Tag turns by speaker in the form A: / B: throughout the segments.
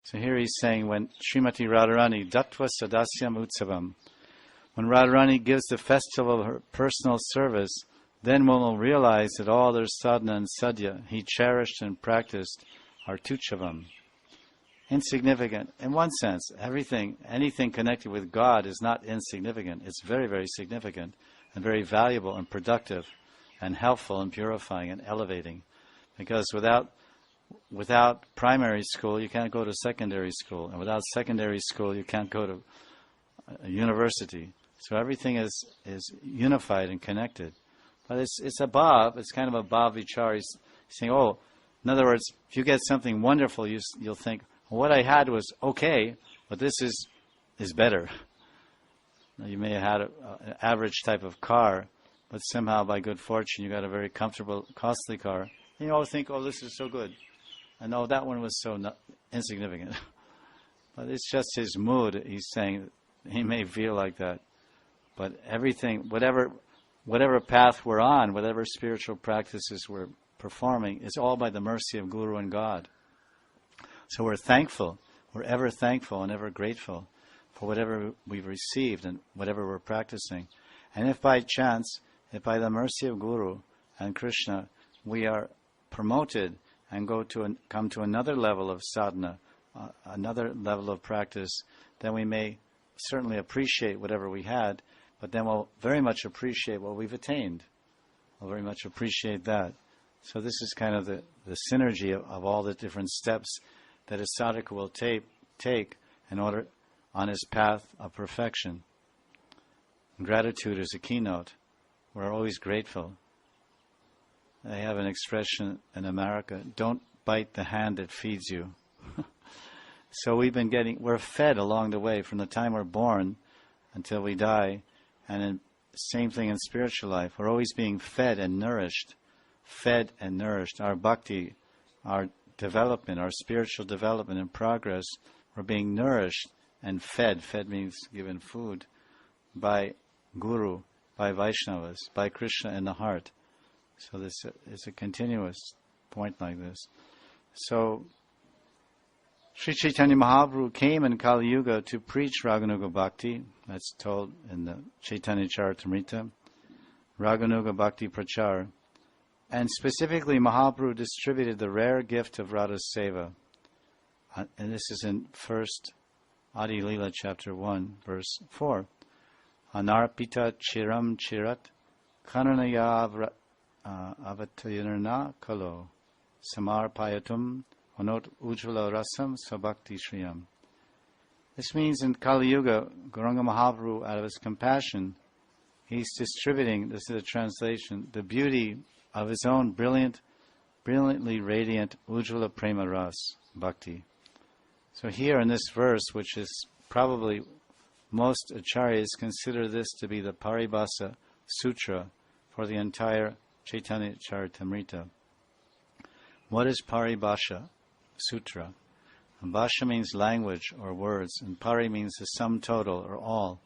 A: So here he's saying when Srimati Radharani Dattva Sadasyam Utsavam, when Radharani gives the festival of her personal service, then one will realize that all their sadhana and sadhya he cherished and practiced are tuchavam. Insignificant. In one sense, anything connected with God is not insignificant. It's very, very significant and very valuable and productive and helpful and purifying and elevating. Because without primary school, you can't go to secondary school. And without secondary school, you can't go to a university. So everything is unified and connected. But it's above. It's kind of above vichar. He's saying, in other words, if you get something wonderful, you'll think, what I had was okay, but this is better. You may have had an average type of car, but somehow by good fortune you got a very comfortable, costly car. And you always think, this is so good. And that one was so insignificant. But it's just his mood. He's saying he may feel like that. But everything, whatever path we're on, whatever spiritual practices we're performing, is all by the mercy of Guru and God. So we're thankful. We're ever thankful and ever grateful for whatever we've received and whatever we're practicing. And if by chance, by the mercy of Guru and Krishna, we are promoted and come to another level of sadhana, another level of practice, then we may certainly appreciate whatever we had, but then we'll very much appreciate what we've attained. We'll very much appreciate that. So this is kind of the synergy of all the different steps that a sadhaka will take in order on his path of perfection. Gratitude is a keynote. We're always grateful. They have an expression in America, don't bite the hand that feeds you. So we're fed along the way from the time we're born until we die, and same thing in spiritual life. We're always being fed and nourished. Our bhakti, our development, our spiritual development and progress, we're being nourished and fed. Fed means given food by Guru, by Vaishnavas, by Krishna in the heart. So this is a continuous point like this. So Sri Chaitanya Mahaprabhu came in Kali Yuga to preach Raganuga Bhakti. That's told in the Chaitanya Charitamrita. Raganuga Bhakti Prachar. And specifically, Mahaprabhu distributed the rare gift of Radha Seva. And this is in 1st Adi Lila, chapter 1, verse 4. Anarpita chiram chirat kananaya avatayana kalo samarpayatum anot ujvala rasam sabhakti shriyam. This means in Kali Yuga, Gauranga Mahaprabhu, out of his compassion, he's distributing, this is a translation, the beauty of his own brilliantly radiant Ujjvala Prema Ras Bhakti. So here in this verse, which is probably most acharyas consider this to be the Paribhasa Sutra for the entire Chaitanya Charitamrita. What is Paribhasa Sutra? And Bhasha means language or words, and Pari means the sum total or all,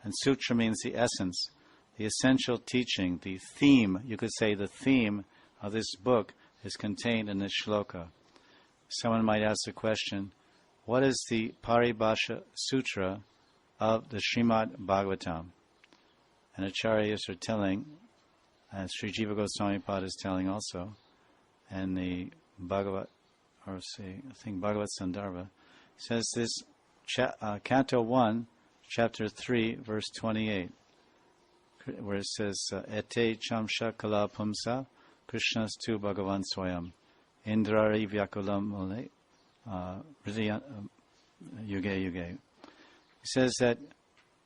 A: and Sutra means the essence. The essential teaching, the theme, you could say the theme of this book is contained in this shloka. Someone might ask the question, what is the Paribhasha Sutra of the Srimad Bhagavatam? And Acharyas are telling, and Sri Jiva Goswami Pad is telling also, and the Bhagavat Sandarbha, says this, Canto 1, Chapter 3, verse 28. Where it says, Ete chamsha kala pumsa, Krishnas tu Bhagavan swayam, Indrari vyakulam mule, yuge yuge. It says that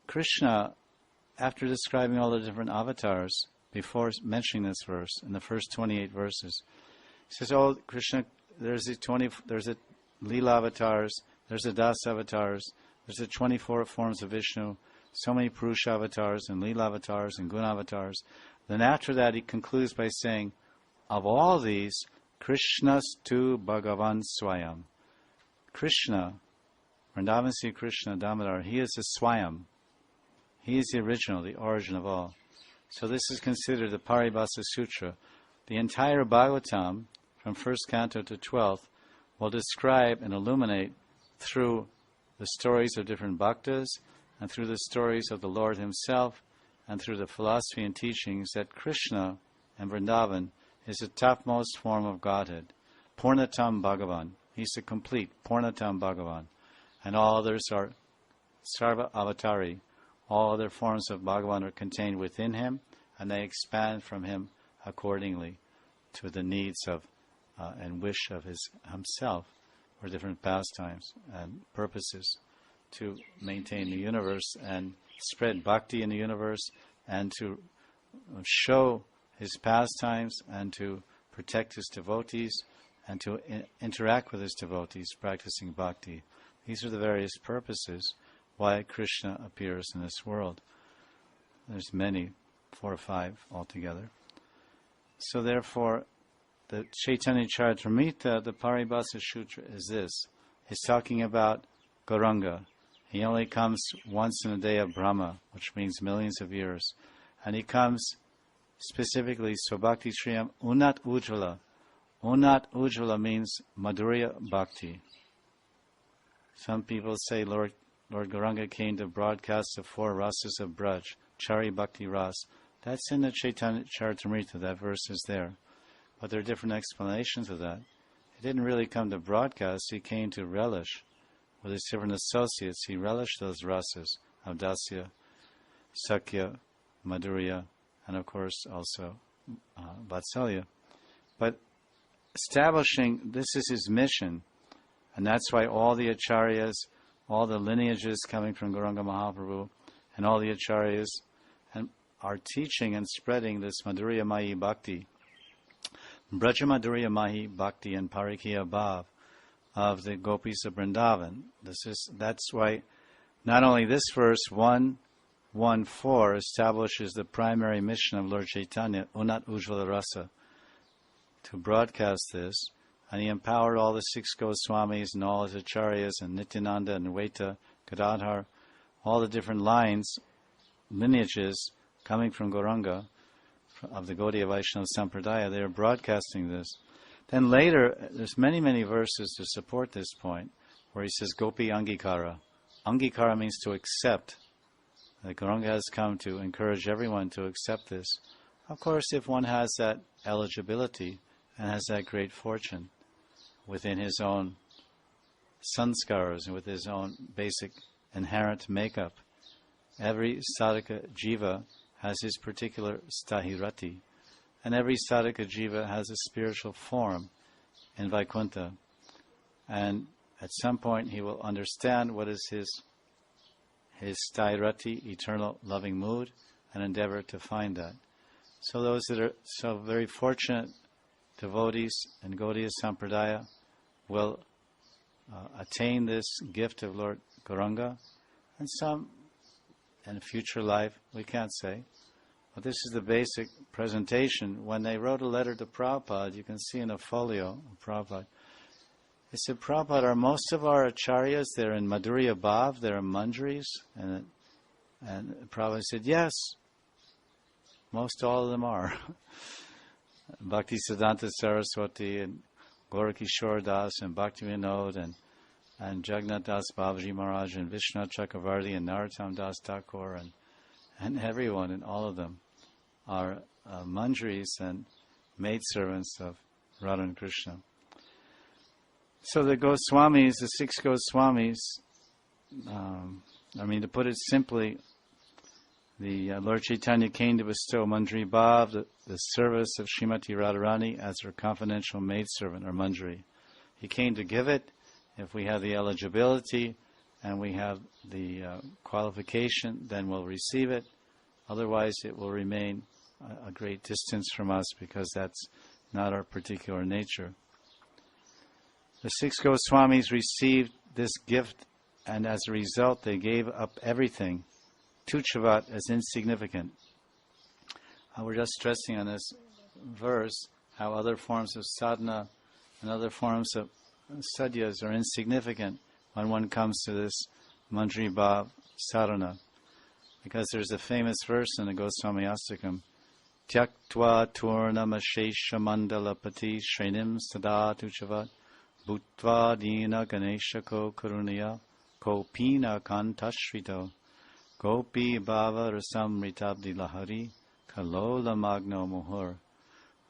A: Krishna, after describing all the different avatars, before mentioning this verse, in the first 28 verses, he says, Krishna, there's the Lila avatars, there's the Das avatars, there's the 24 forms of Vishnu, so many Purusha avatars and Lila avatars and Guna avatars. Then after that he concludes by saying, of all these, Krishnas tu Bhagavan Swayam. Krishna, Vrindavan Sri Krishna Damodar, he is the Swayam. He is the original, the origin of all. So this is considered the Paribhasa Sutra. The entire Bhagavatam, from 1st canto to 12th, will describe and illuminate through the stories of different bhaktas and through the stories of the Lord Himself and through the philosophy and teachings that Krishna and Vrindavan is the topmost form of Godhead. Purnatam Bhagavan. He's the complete Purnatam Bhagavan. And all others are Sarva Avatari. All other forms of Bhagavan are contained within Him, and they expand from Him accordingly to the needs of and wish of Himself for different pastimes and purposes to maintain the universe and spread bhakti in the universe and to show His pastimes and to protect His devotees and to interact with His devotees practicing bhakti. These are the various purposes why Krishna appears in this world. There's many, 4 or 5 altogether. So therefore, the Chaitanya Charitamrita, the Paribhasa Sutra, is this. He's talking about Gauranga. He only comes once in a day of Brahma, which means millions of years. And he comes specifically, Swabhakti Shriyam Unat Ujjvala. Unat Ujjvala means Madhurya Bhakti. Some people say Lord Gauranga came to broadcast the 4 rasas of Braj, Chari Bhakti Ras. That's in the Chaitanya Charitamrita, that verse is there. But there are different explanations of that. He didn't really come to broadcast, he came to relish. With his different associates, he relished those rasas of Dasya, Sakya, Madhurya, and of course also Vatsalya. But establishing, this is his mission, and that's why all the acharyas, all the lineages coming from Gauranga Mahaprabhu, and all the acharyas are teaching and spreading this Madhurya Mahi Bhakti, Braja Madhurya Mahi Bhakti and Parikya Bhav of the Gopis of Vrindavan. That's why not only this verse 1:1-4 establishes the primary mission of Lord Chaitanya, Unat Ujjvala Rasa, to broadcast this, and he empowered all the 6 Goswamis and all his acharyas and Nityananda and Vaita, Gadadhar, all the different lineages coming from Gauranga, of the Gaudiya Vaishnava Sampradaya. They are broadcasting this. Then later, there's many verses to support this point, where he says, Gopi Angikara. Angikara means to accept. The Gauranga has come to encourage everyone to accept this. Of course, if one has that eligibility and has that great fortune within his own sanskaras and with his own basic inherent makeup. Every sadhaka jiva has his particular stahirati, and every sadhaka jiva has a spiritual form in Vaikuntha. And at some point he will understand what is his stahirati, eternal loving mood, and endeavor to find that. So those that are so very fortunate devotees in Gaudiya Sampradaya will attain this gift of Lord Gauranga, and some in a future life, we can't say. But this is the basic presentation. When they wrote a letter to Prabhupada, you can see in a folio of Prabhupada, they said, Prabhupada, are most of our acharyas, they're in Madhurya Bhav, they're in Manjaris? And Prabhupada said, yes, most all of them are. Bhakti Siddhanta Saraswati and Gaurakishore Das and Bhakti Vinod and Jagannath Das Babaji Maharaj and Vishnu Chakravarti and Narottam Das Thakur and everyone, and all of them are manjaris and maidservants of Radha and Krishna. So the Goswamis, the 6 Goswamis, to put it simply, the Lord Chaitanya came to bestow Manjari Bhav, the service of Srimati Radharani, as her confidential maidservant, or Manjari. He came to give it. If we have the eligibility and we have the qualification, then we'll receive it. Otherwise, it will remain a great distance from us, because that's not our particular nature. The 6 Goswamis received this gift, and as a result, they gave up everything. Tuchavat as insignificant. We're just stressing on this verse how other forms of sadhana and other forms of sadhyas are insignificant when one comes to this Manjari Bhav sadhana. Because there's a famous verse in the Goswami Astakam, Tyaktva Turnamashesha Mandalapati Shrenim Sada Tuchavat Bhutva dina ganeshako karunaya kopina kantashrito gopi bhava rasam ritabdi lahari kalola magno muhur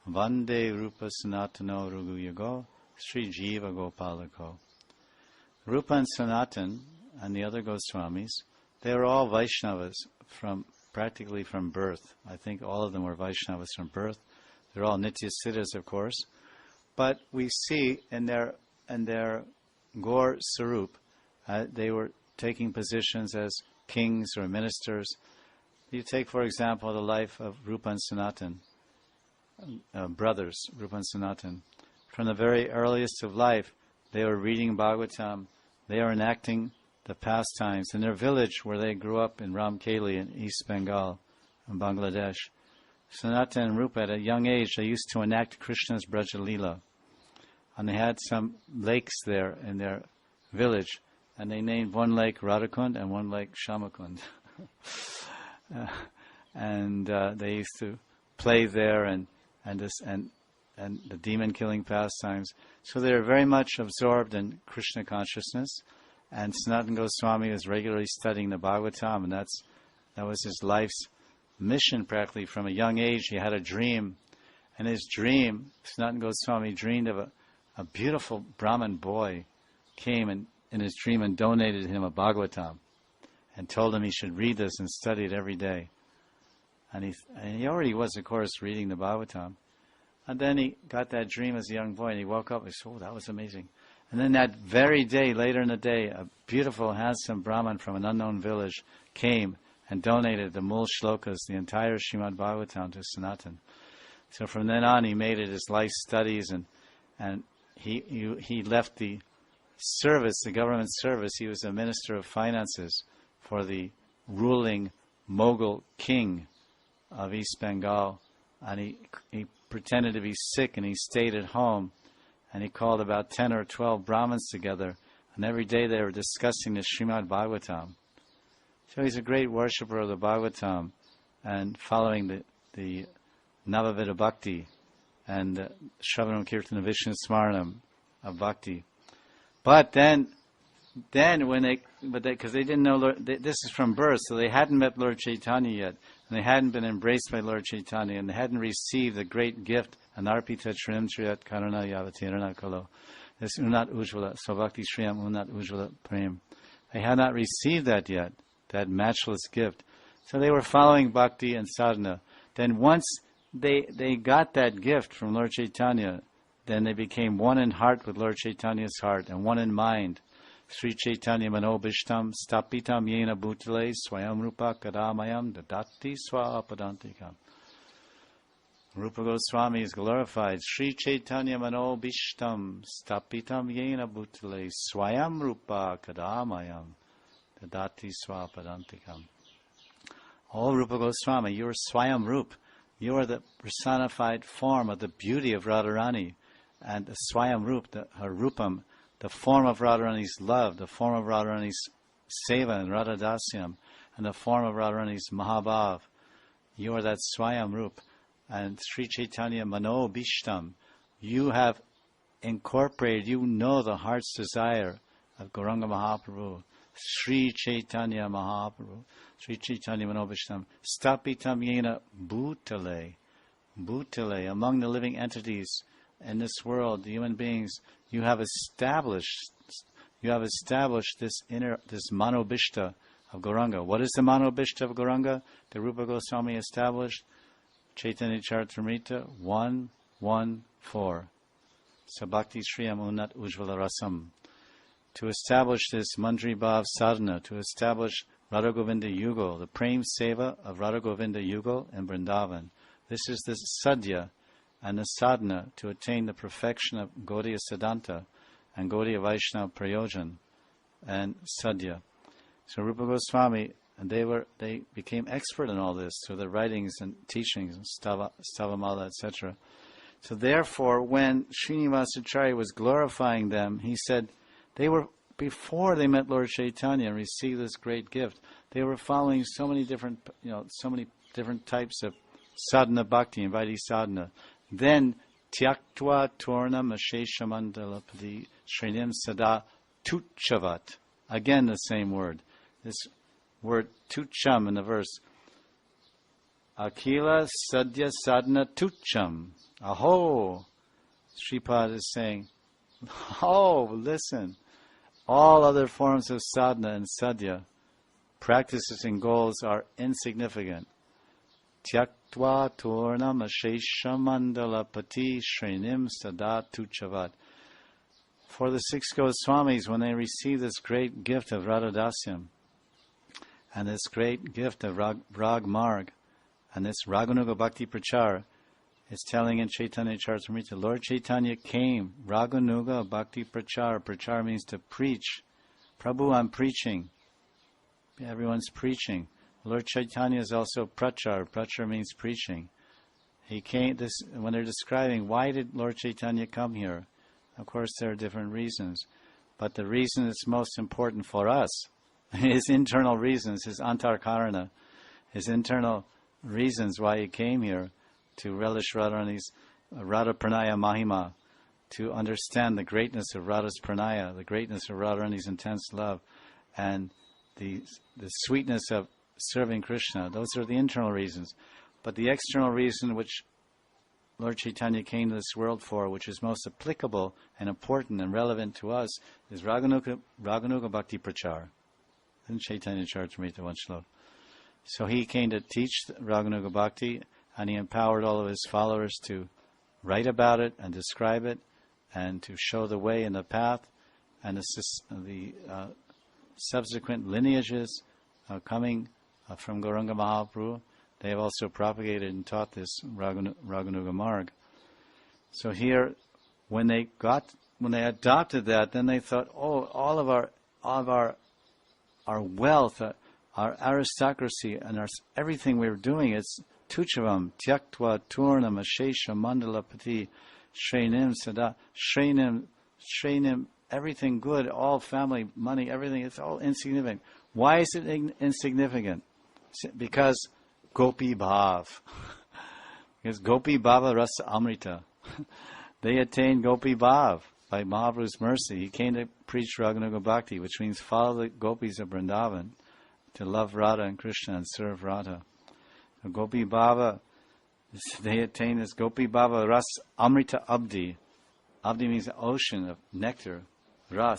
A: vande rupa sanatano ruguyago Sri Jiva Gopalako. Rupa and Sanatan and the other Goswamis, they were all Vaishnavas practically from birth. I think all of them were Vaishnavas from birth. They're all Nitya Siddhas, of course. But we see in their Gaur Sarup, they were taking positions as kings or ministers. You take, for example, the life of Rupa and Sanatan, brothers, Rupa and Sanatan. From the very earliest of life, they were reading Bhagavatam. They were enacting the pastimes in their village where they grew up in Ramkeli in East Bengal, in Bangladesh. Sanatan and Rupa, at a young age, they used to enact Krishna's Braja Lila. And they had some lakes there in their village, and they named one lake Radhakund and one lake Shamakund. They used to play there and the demon-killing pastimes. So they were very much absorbed in Krishna consciousness. And Sanatana Goswami was regularly studying the Bhagavatam, and that was his life's mission practically. From a young age, he had a dream. And his dream, Sanatana Goswami dreamed of a beautiful Brahmin boy came in his dream and donated him a Bhagavatam and told him he should read this and study it every day. And he already was, of course, reading the Bhagavatam. And then he got that dream as a young boy, and he woke up and he said, oh, that was amazing. And then that very day, later in the day, a beautiful, handsome Brahmin from an unknown village came and donated the Mul Shlokas, the entire Srimad Bhagavatam, to Sanatan. So from then on, he made it his life studies, and he left the service, the government service. He was a minister of finances for the ruling Mughal king of East Bengal, and he pretended to be sick, and he stayed at home, and he called about 10 or 12 Brahmins together, and every day they were discussing the Srimad Bhagavatam. So he's a great worshipper of the Bhagavatam and following the Navavida Bhakti and Shravanam Kirtana Vishnu Smaranam of Bhakti. But then because they didn't know this is from birth, so they hadn't met Lord Chaitanya yet, and they hadn't been embraced by Lord Chaitanya, and they hadn't received the great gift, Anarpita Trim Triyat Karana Yavatirana Kalo, this Unat Ujvala, Savakti Shriyam Unat Ujvala Prem. They had not received that yet, that matchless gift. So they were following Bhakti and Sadhana. Then once they got that gift from Lord Chaitanya, then they became one in heart with Lord Chaitanya's heart, and one in mind. Sri Chaitanya Manobishtam Stapitam Yena Bhutale Swayam Rupa Kadamayam Dadati Swapadantikam. Rupa Goswami is glorified. Sri Chaitanya Manobishtam Stapitam Yena Bhutale Swayam Rupa Kadamayam Dadati Swapadantikam. Oh Rupa Goswami, you are Swayam Rup. You are the personified form of the beauty of Radharani. And the Swayam Rup, her Rupam, the form of Radharani's love, the form of Radharani's seva and Radhadasyam, and the form of Radharani's Mahabhav. You are that Swayam Rup. And Sri Chaitanya Mano Bishtam, you have incorporated, you know the heart's desire of Gauranga Mahaprabhu. Sri Chaitanya Mahaprabhu, Sri Chaitanya Mano Bishtam, Stapitam Yena Bhutale, Bhutale, among the living entities in this world, the human beings, you have established this Manobishta of Gauranga. What is the Manobishta of Gauranga? The Rupa Goswami established Chaitanya Charitamrita 1:1:4. Sabhakti Shriyam Unat Ujvala Rasam. To establish this Mandri Bhav Sadhana, to establish Radha Govinda Yugal, the Prem Seva of Radha Govinda Yugal in Vrindavan. This is the Sadhya and the sadhana to attain the perfection of Gaudiya Siddhanta and Gaudiya Vaishnava Prayojan and Sadhya. So Rupa Goswami, and they became expert in all this through their writings and teachings, and Stavamala, etc. So therefore, when Srinivasacharya was glorifying them, he said they were, before they met Lord Chaitanya and received this great gift, they were following so many different types of sadhana bhakti and vaidhi sadhana. Then, Tyaktva Torna Masheshamandalapadi Shrinim Sada Tuchavat. Again the same word. This word Tucham in the verse. Akila Sadhya Sadhana Tucham. Aho! Sripad is saying, oh, listen. All other forms of sadhana and sadhya, practices and goals are insignificant. Tyaktva turnam ashesha mandala pati shrenim sada tuchavat. For the six Goswamis, when they receive this great gift of Radhadasyam, and this great gift of Rag Marg, and this Raganuga Bhakti Prachar, it's telling in Chaitanya Charitamrita, Lord Chaitanya came, Raganuga Bhakti Prachar. Prachar means to preach. Prabhu, I'm preaching. Everyone's preaching. Lord Chaitanya is also Prachar. Prachar means preaching. He came, when they're describing, why did Lord Chaitanya come here? Of course, there are different reasons. But the reason that's most important for us, his internal reasons, his antarkarana, his internal reasons why he came here, to relish Radharani's Radha Pranaya Mahima, to understand the greatness of Radha's Pranaya, the greatness of Radharani's intense love, and the sweetness of serving Krishna. Those are the internal reasons. But the external reason which Lord Chaitanya came to this world for, which is most applicable and important and relevant to us, is Raganuga Bhakti Prachar. In Chaitanya Charitamrita one shlok. So he came to teach Raganuga Bhakti, and he empowered all of his followers to write about it and describe it and to show the way and the path, and the subsequent lineages coming from Gauranga Mahaprabhu. They have also propagated and taught this Raganuga Marg. So here, when they adopted that, then they thought, oh, all of our wealth, our aristocracy, and everything we were doing, it's Tuchavam, Tyaktva, Turnam, Ashesha, Mandalapati, Shrenim, Sada, Shrenim, everything good, all family, money, everything, it's all insignificant. Why is it insignificant? Because Gopi Bhav. Because Gopi Bhava Rasa Amrita. They attained Gopi Bhav by Mahaprabhu's mercy. He came to preach Raganuga Bhakti, which means follow the gopis of Vrindavan, to love Radha and Krishna and serve Radha. Gopi Bhava, they attain this Gopi Bhava Ras Amrita Abdi. Abdi means the ocean of nectar, Ras.